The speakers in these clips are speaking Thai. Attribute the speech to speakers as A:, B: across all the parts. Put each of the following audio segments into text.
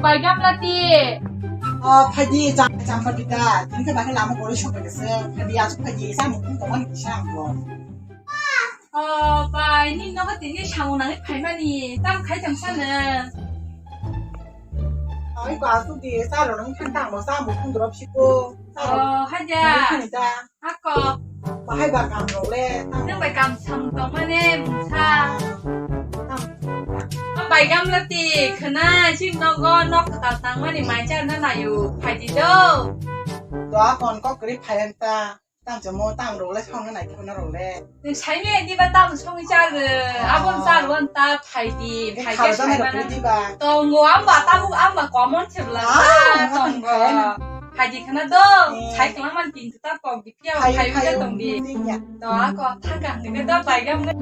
A: bài găm là đi
B: 파디 장 파디가 그러니까 나한테 나무 고를 쇼겠어. 파디 아주 파디 사무 동안 이상 거.
A: bài nhưng nó có tiếng như chào nắng phải mà đi tam khai chẳng sao nè
B: 이거 아수디 사로는 한당 뭐 사무 통도 없이고.
A: hay da
B: 하니다.
A: 아까
B: 뭐 해봐 감로래.
A: nước bài cầm sầm tóm anh em sa bài găm là đi khả năng chim nó go nó có tạo tăng mà đi máy cho nó làอยู่phải đi đâu
B: 너 còn có clip phải anh ta.ตั้งจะโมตั้งรู้แล้วช่องนั้นไหนคนนั้นรู้แล้ว
A: ใช้เมียดีบ้าตั้งช่องจ้าเลยอาบอนซาล้วนตาไผ่ดีไผ่แก่ใช้มานะตรงงัวอ้ำบ่าตาบุกอ้ำบ่ากอมันเฉลยตรงก็ไผ่ดีขนาดเด้อใช้กลางมันกินตากองดิเพี้ยวไผ่ไม่ได้ตรงดีต่อก็ถ้ากันถึงก็ต้องไปกันเงิน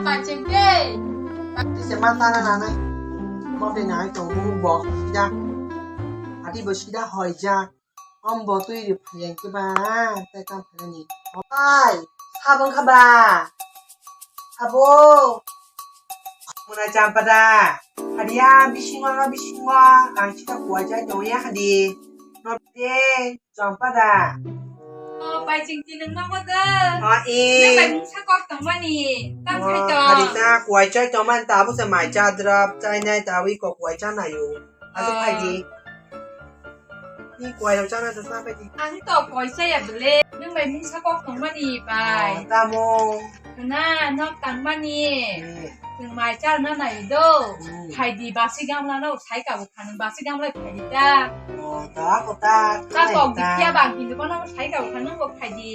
A: ไปเจ๊งเก้
C: ที่จะมาตาหนาไหนบอกได้ไหนตรงมึงบอกจ้าอาทิตย์บชิดาหอยจ้าอ้อมบอกตุ้ยหรือพยังกี่บ้าแต่การพนันนี่ไปข้าบังคับาข้าโบมันอาจารย์ปดาฮัดยาบิชิงวาบิชิงวาหลังชิดาหัวใจโยยฮัดดีนอดเดจอมปดา
A: ไปจริงๆนึงน้องก็เด้อ
C: อี
A: นึกไปมึงชักก็ต้องมานี่ตั้งใจจอ
C: ฮัดดีจ้าหัวใจจอมันตาผู้สมัยจ้าดรับใจในตาวิกหัวใจไหนอยู่อาสุภัยดีนี่กวยเราเจ้าน่าจะทราบไปดี
A: อันต่อก่อยใช่อย่าไปเล่นนึกไปมึงชักก็ต้องมานี่ไป
C: ตาโม
A: หน้านอกตังมานี่ถึงมาเจ้าหน้าไหนดูไผ่ดีบาซิกัมแล้วเราใช้กับบุคคลบาซิกัมเลยไผ่ดีจ้า
C: ตาก็ตา
A: ตาบอกดิเทียบางทีก็เราใช้กับบุคคลนึกว่าไผ่ดี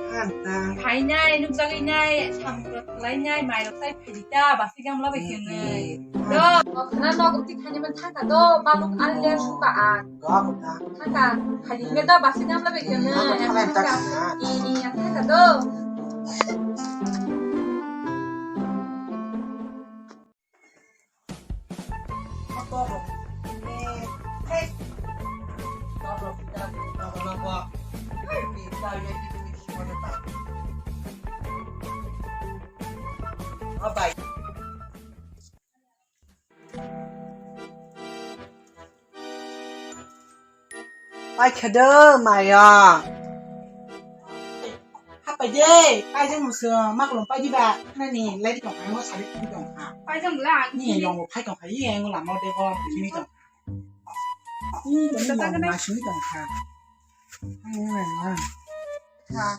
C: ผ่านตา
A: ไผ่ง่ายนึกจะง่ายทำไรง่ายไม่เราใช้ไผ่ดีจ้าบาซิกัมเราไปกินเลยเด้อขณะนอกกับที่ไทยนี่มันท่ากันดูบาลุกอันเลี้ยงชุกอ่ะ
C: ก็ตา
A: ท่ากันไผ่ดีก็ได้บาซิกัมเราไปกินเลยท่ากันอีท่ากันดู
C: ไปคเดอร์มาอ่ะ
B: ถ้าไปเย่ไปจังมือเสือมากลงไปที่แบบนั่นนี่เล่นที่ตรงไหนว่าใช้ที่ตรงค่ะ
A: ไปจังหลัง
B: นี่ลองไพ่ตรงไหนยังหลังเราได้ก็ที่นี่ตรงนี่เป็นลองมาชิ้นตรงค่ะให้ไงนะ
C: ค่ะ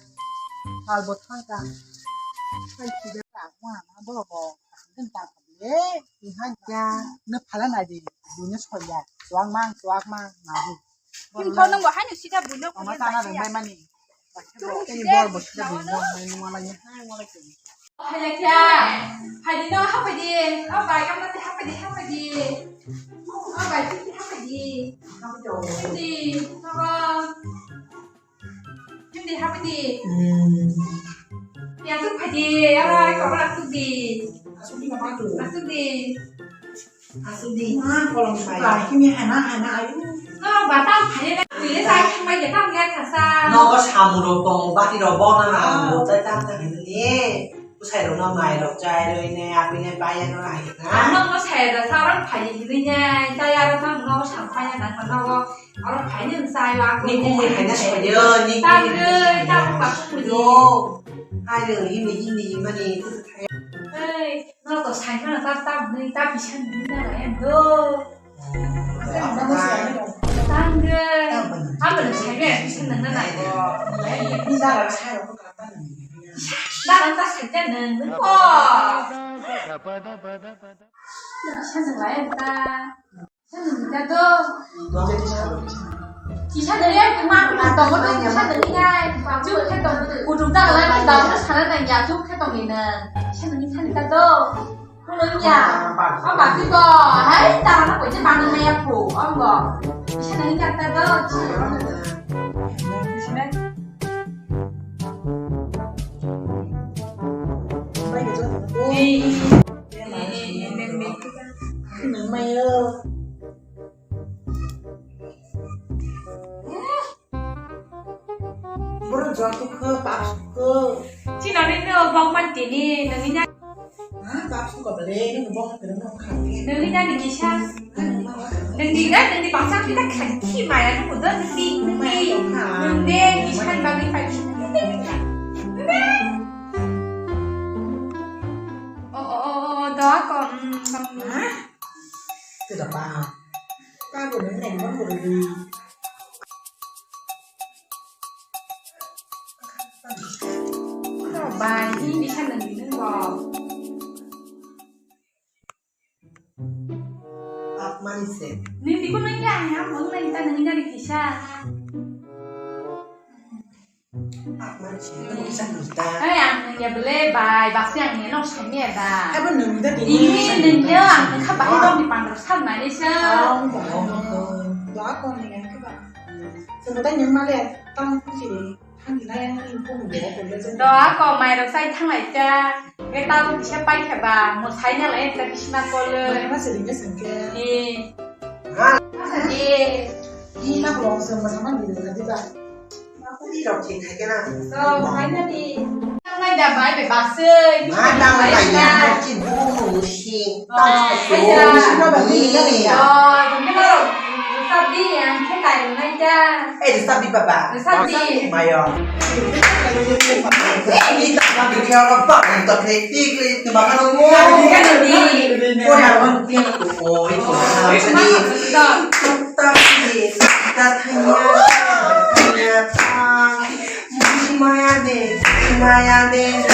C: ทายบทท่านกัน
B: ไปคิดได้ว่ามาบอกเรื่องตาของเย่ที่ให้จ้าเนื้อพลังไหนดีดูเนื้อชอยใหญ่สว่างมากสว่างมากมาดู
A: ยิ่งเขาต้องบอกให้หนูชิดาบุญเนาะ
B: เอามาตาหน้าไม่มานี่ที่บอกบอกชิดาบุญเนาะไม่นัวอะไรเงี้ยให้นัวอะไรกิน
A: พายจ้าพายดีเนาะเข้าไปดีเอาไปกำลังจะเข้าไปดีเข้าไปดีเอาไปที่เข้าไปดี
C: เข้าไปดู
A: ดีแล้วก็ยิ่งดีเข้าไปดียังสุดพายดีอะไรก็รักสุดดี
B: สุดที่มาดู
A: รักสุดดี
C: สุดดีมากพอลองไป
B: ที่มีหันหน้าอายุ
A: ก็บาตั้งพายได้คุยได้ใจทำไมอย่าตั้งแรงค่ะซา
C: น้องก็ชามูโรตรงบ้านที่เราบอกนั่นแหละโอ้ใจตั้งแต่เห็นนี้ผู้ชายเราหน้าใหม่ดอกใจเลยเนี่ยเป็นไงไปยังไงนะ
A: น้องก็แชร์แต่ซาเราพายดีเลยไงใจเราตั้งน้องฉันพายนั้นมันเราก็เอาเราพายหนึ่งใจว่า
C: นี่กูไม่ให้น่าเฉยเยอะนี่
A: ตั้งเลยตั้งแบบคุยดี
C: ให้เลยยิ่งดีมาดีที่สุดท้าย
A: เฮ้ยเราต่อใช้ขนาดตั้งเลยตั้งพิชันนี่นะแอนโดตั้งเลยถ้าเหมือนใช้แบบพิชันนั้นนั่นไหนก็
B: นี่ได้แล้วใช่เราก็กลับบ้าน
A: ได้แล้วตั้งฉันจะหนึ่งหรือเปล่าฉันหนึ่งไรอันตาฉันหนึ่งจะดูที่ฉันเรียกมากตรงก็ต้องฉันหนึ่งง่ายจุดแค่ตรงกูรู้จักแล้วตรงฉันนั่นแต่ยาจุดแค่ตรงนี้นั่นฉันหนึ่งฉันจะดูkhông lớn nhà ông bảo cái bò ấy tao nó phải chơi bàn này em phủ ông bò cái này nhặt ta đó chỉ
B: mình mày ơ bữa giờ tôi khơ bạc khơ
A: chị nói đến vòng văn tỷ đi đừng đi nhá
B: bạc กับเล่นี่ผมบอกเป็นน้องขาด
A: đừng đi ra đừng đi xa đừng đi đấy đừng đi bảo sao kita khẩn khi mà là nó rất đi đừng đi đi chân bao đi phải đó còn
B: hả từ tập ba ta của những này nó của gì
A: bài đi chân đừng đi nước bò
C: Manisnya.
A: Nih, di kuno ya, mau lagi kita dengerin dari Kisha.
C: Manisnya, bisa kita.
A: Yang ya boleh, bài bác sĩ yang nó sai nhẹ bà.
B: em vẫn nằm ra đi
A: Ini đừng nhớ ăn các bạn đó bị bằng được sẵn mà đi chứ.
B: không đó con này các bạn giờ người ta nhấn mà lên tăng cái gì thằng gì này anh không để của lên trên
A: Đó, còn mày được say thằng này cha. Cái tao cũng sẽ bay cả bà, một thấy nhà lại em Krishna cô lên.
B: nó sẽ đi cái sừng kia
A: Đi.
C: À,
A: Đi.
B: đi nó còn sừng mà sao mình được cái gì
C: đi đọc chị thấy cái nào?
A: Rồi, thấy nó đi. Thằng này đã bài về bà sư.
C: Má đang là nhà chị bu ngủ xin. Tao
A: Bây
C: phải
A: giờ
C: số nó bằng gì đó này à?
A: rồi, cái đó sao đi ăn cái này này cha.
C: Eh, di sabi pa ba?
A: Sao đi?
C: Mayo. Ini tak nak dia orang pak yang tak kritik ni makan ngomong.
A: Cái đường đi.
C: Kau yang orang tiang tu, oh itu harus
A: Mà
C: ni.
A: rồi.
C: Tapi kita ternyata Maya deh, ternyata Maya deh.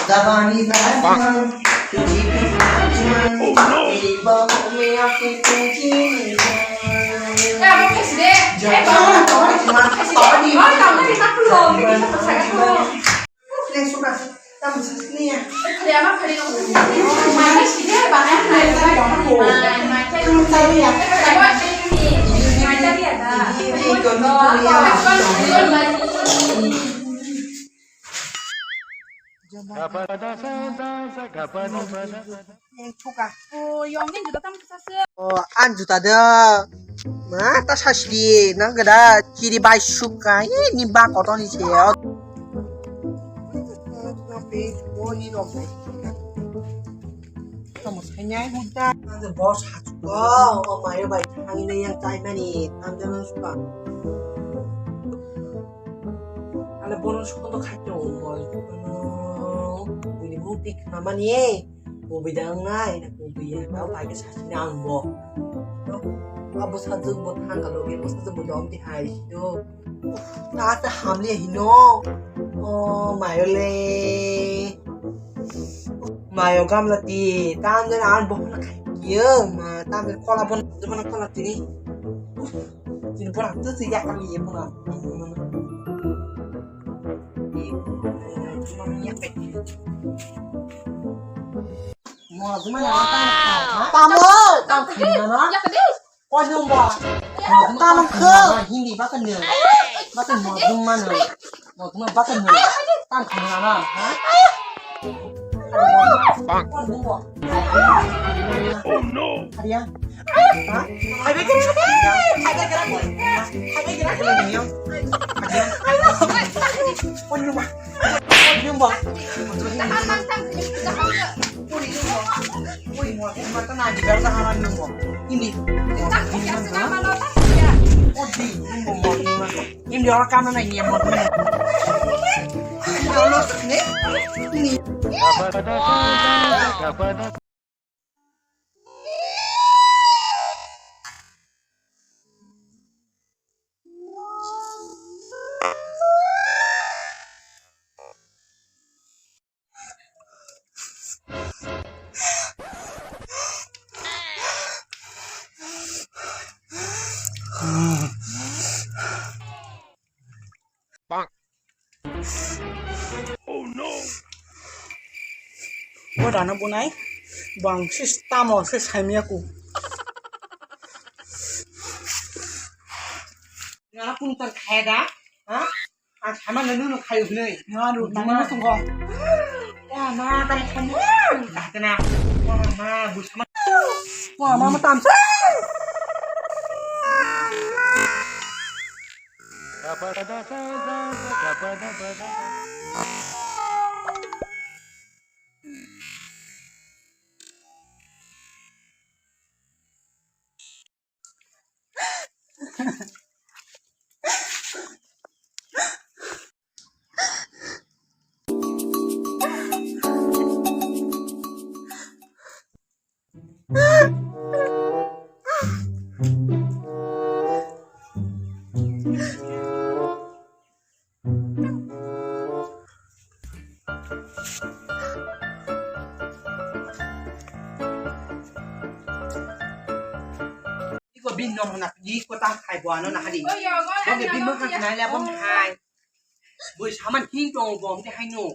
C: Dabani zaman, tuji cuman, iba me akin tuji.
A: Ya, mau kasih deh.
C: Jangan, cuma tadi.
A: Oh, kamu di sana belum. Kita pesan aku.
C: Yang suka, kamu sini ya.
A: Kali apa kali kamu? Mana sih dia banyak kali kamu. Macam
B: không sao đi à
A: Macam ni. Macam dia dah.
C: Ini gondol ya.
B: yang suka
A: Oh, yang ni juga tamu kesasa.
C: Oh, anju tada. Nah, tak sasdi, nang kada kiri bai suka. Ini ba kotor ni sia. Tapi, oh ni dong.
B: kamu sayangnya udah
C: Nanti bos suka. Oh, mayo bai tang ini yang cai mani. Nanti suka. Ada bonus untuk kacau. Ini bukti kenapa nih? Mau bidang nai, nak biar tahu lagi sahaja yang mau. Abu sahaja buat hang kalau dia bos sahaja buat om di hari itu. Nah, ada hamil hino. Oh, mayo le. Mayo gam lati. Tam dan an boh nak kaya. Ma tam dan kola pun zaman kola tini. Jadi pun aku tu sejak kali ya pun aku. Cuma minyak pek. Mau cuma yang tamu, tamu gimana?
A: Ya kedai.
C: Kau jumpa, tamu ke? Hindi bahkan ni, bahkan mau gimana? Mau cuma bahkan ni, tamu gimana? Hah? Kau jumpa? Oh no! Hadiah? Hah? Ada gerak? Ada gerak? Ada gerak ni yang? Kau jumpa? Kau jumpa? Wih, mau makan aja, biar tahanan dulu. Ini, oh di, mau gimana? Ini di orang kanan ini yang mau gimana? Kalau ini.
B: ว่าด่าน้ำบุญไหนบางชิสตามอชิสไฮเมียกู
C: งาคุณตังแคดะฮะอาชามันนู่นใครอยู่เลย
B: งาดูตังนี้ไม่ส่งของ
C: ว่ามาตังคนตาจะนะว่ามาบุษมา
B: ว่ามาตามฉัน
C: นี่ก็บินนมนะยี่ก็ตั้งไข่บัวนั่นนะฮะดิ
A: ก็ยอมก็
C: ก็เดี๋ยวบินเมื่อครั้งนั้นแล้วผมหายบุษมันทิ้งตรงบอมจะให้หนู